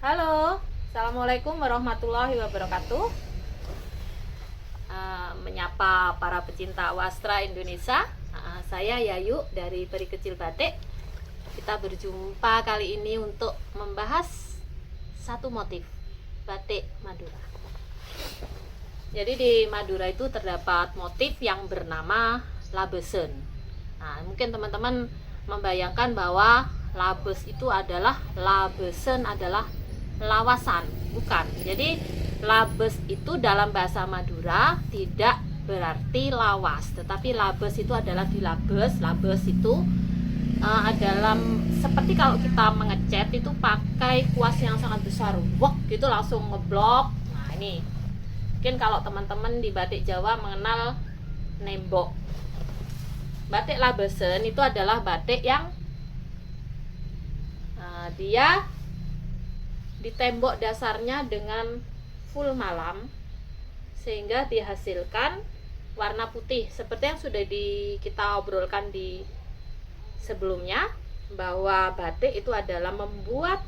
Halo, Assalamualaikum warahmatullahi wabarakatuh. Menyapa para pecinta wastra Indonesia. Saya Yayu dari Peri Kecil Batik. Kita berjumpa kali ini untuk membahas satu motif batik Madura. Jadi di Madura itu terdapat motif yang bernama labesen. Nah, mungkin teman-teman membayangkan bahwa labesen adalah lawasan, bukan. Jadi labes itu dalam bahasa Madura tidak berarti lawas, tetapi labes itu adalah dilabes. Labes itu adalah seperti kalau kita mengecat itu pakai kuas yang sangat besar, wok gitu langsung ngeblok. Nah ini mungkin kalau teman-teman di batik Jawa mengenal nembok. Batik labesen itu adalah batik yang dia di tembok dasarnya dengan full malam sehingga dihasilkan warna putih seperti yang sudah kita obrolkan di sebelumnya, bahwa batik itu adalah membuat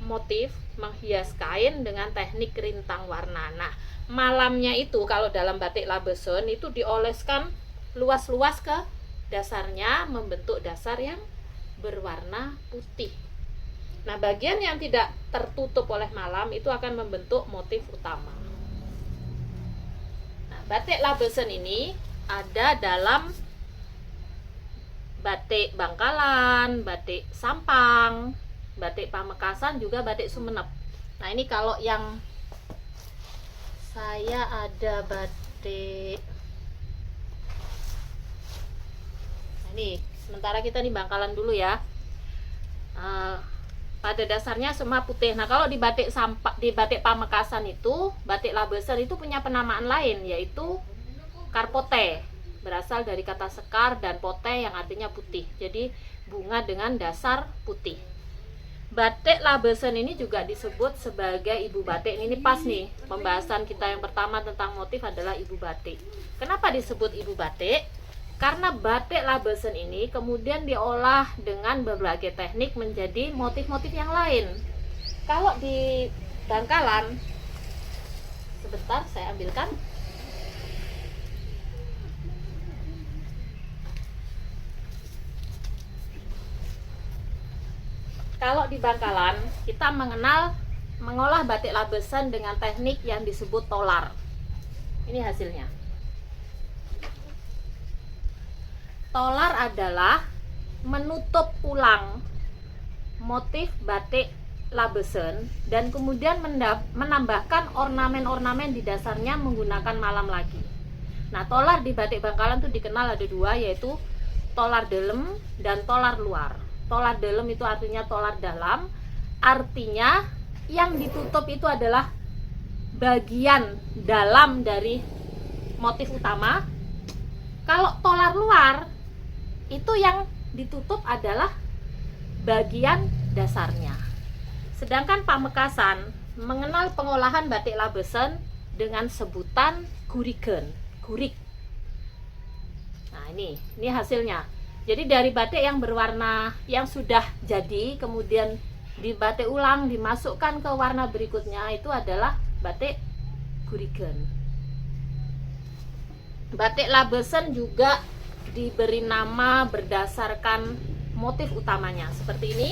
motif menghias kain dengan teknik rintang warna. Nah, malamnya itu kalau dalam batik labesen itu dioleskan luas-luas ke dasarnya membentuk dasar yang berwarna putih. Nah, bagian yang tidak tertutup oleh malam itu akan membentuk motif utama. Nah, batik labesen ini ada dalam batik Bangkalan, batik Sampang, batik Pamekasan, juga batik Sumenep. Nah, ini kalau yang saya ada batik. Nah, ini sementara kita di Bangkalan dulu ya. Pada dasarnya semua putih. Nah, kalau di batik Pamekasan itu, batik labesen itu punya penamaan lain, yaitu karpote, berasal dari kata sekar dan pote yang artinya putih. Jadi bunga dengan dasar putih. Batik labesen ini juga disebut sebagai ibu batik. Ini pas nih, pembahasan kita yang pertama tentang motif adalah ibu batik. Kenapa disebut ibu batik? Karena batik labesen ini kemudian diolah dengan berbagai teknik menjadi motif-motif yang lain. Kalau di Bangkalan, sebentar saya ambilkan. Kalau di Bangkalan, kita mengolah batik labesen dengan teknik yang disebut tolar. Ini hasilnya. Tolar adalah menutup ulang motif batik labesen dan kemudian menambahkan ornamen-ornamen di dasarnya menggunakan malam lagi. Nah, tolar di batik Bangkalan itu dikenal ada dua, yaitu tolar dalam dan tolar luar. Tolar dalam itu artinya tolar dalam, artinya yang ditutup itu adalah bagian dalam dari motif utama. Kalau tolar luar itu yang ditutup adalah bagian dasarnya. Sedangkan Pamekasan mengenal pengolahan batik labesen dengan sebutan gurigen, gurik. Nah, ini hasilnya. Jadi dari batik yang berwarna yang sudah jadi kemudian dibatik ulang, dimasukkan ke warna berikutnya, itu adalah batik gurigen. Batik labesen juga diberi nama berdasarkan motif utamanya. Seperti ini.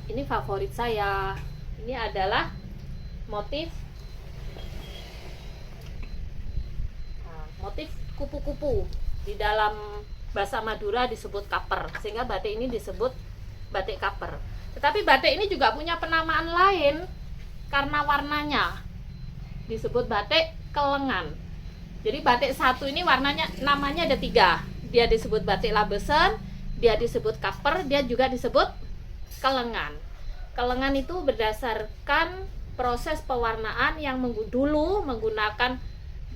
Ini favorit saya. Ini adalah motif kupu-kupu. Di dalam bahasa Madura disebut kaper, sehingga batik ini disebut batik kaper. Tetapi batik ini juga punya penamaan lain karena warnanya. Disebut batik kelengan. Jadi batik satu ini namanya ada 3. Dia disebut batik labesen, dia disebut kaper, dia juga disebut kelengan. Kelengan itu berdasarkan proses pewarnaan yang dulu menggunakan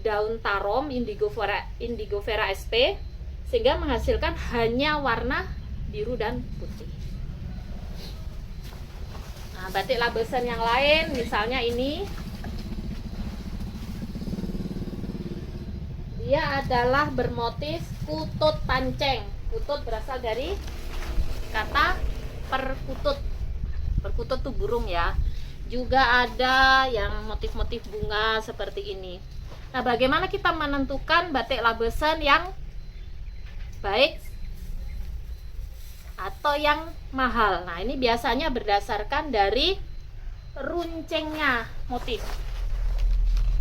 daun tarom Indigofera sp, sehingga menghasilkan hanya warna biru dan putih. Nah, batik labesen yang lain misalnya ini, dia adalah bermotif kutut panceng. Kutut berasal dari kata perkutut. kutub tuh burung ya. Juga ada yang motif-motif bunga seperti ini. Nah, bagaimana kita menentukan batik labesen yang baik atau yang mahal? Nah, ini biasanya berdasarkan dari runcingnya motif.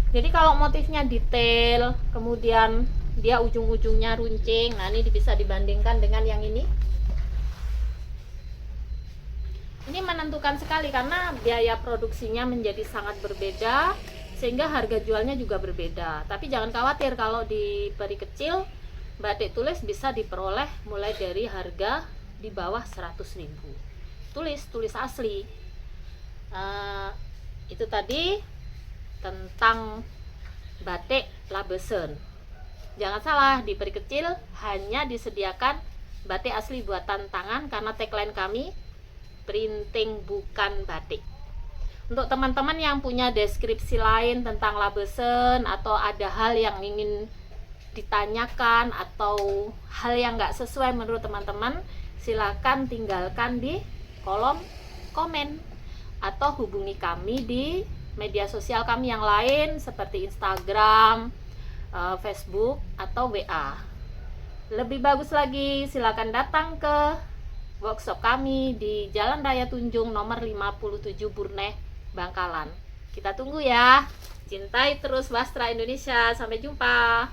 Jadi kalau motifnya detail, kemudian dia ujung-ujungnya runcing, nah ini bisa dibandingkan dengan yang ini. Ini menentukan sekali karena biaya produksinya menjadi sangat berbeda, sehingga harga jualnya juga berbeda. Tapi jangan khawatir, kalau di peri kecil batik tulis bisa diperoleh mulai dari harga di bawah 100.000. Tulis asli. Itu tadi tentang batik labesen. Jangan salah, di peri kecil hanya disediakan batik asli buatan tangan karena tagline kami printing bukan batik. Untuk teman-teman yang punya deskripsi lain tentang labesen atau ada hal yang ingin ditanyakan atau hal yang nggak sesuai menurut teman-teman, silakan tinggalkan di kolom komen atau hubungi kami di media sosial kami yang lain seperti Instagram, Facebook atau WA. Lebih bagus lagi, silakan datang ke workshop kami di Jalan Raya Tunjung nomor 57 Burneh, Bangkalan. Kita tunggu ya. Cintai terus Wastra Indonesia. Sampai jumpa.